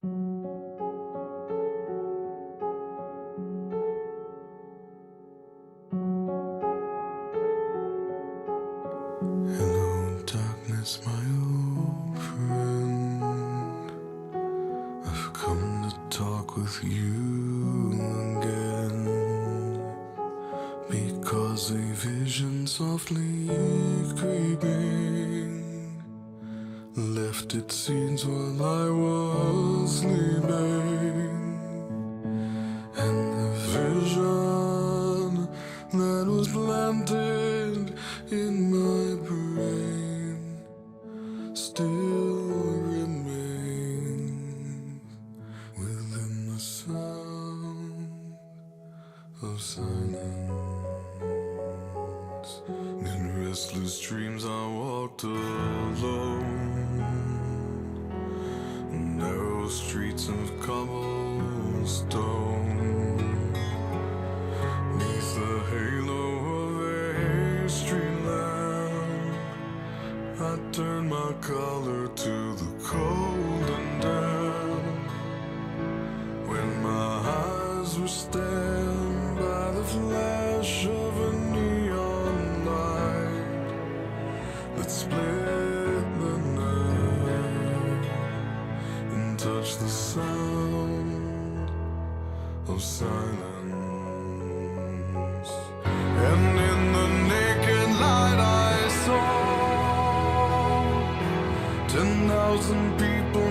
Hello, darkness, my old friend. I've come to talk with you again, because a vision softly creeping left its scenes while I was sleeping, and the vision that was planted in my brain still remains within the sound of silence. In restless dreams I walked alone, narrow streets of cobblestone, neath the halo of a street lamp. I turned my collar to the cold and damp, when my eyes were stabbed by the flash of a neon light that split the night and touched the sound of silence. And in the naked light I saw 10,000 people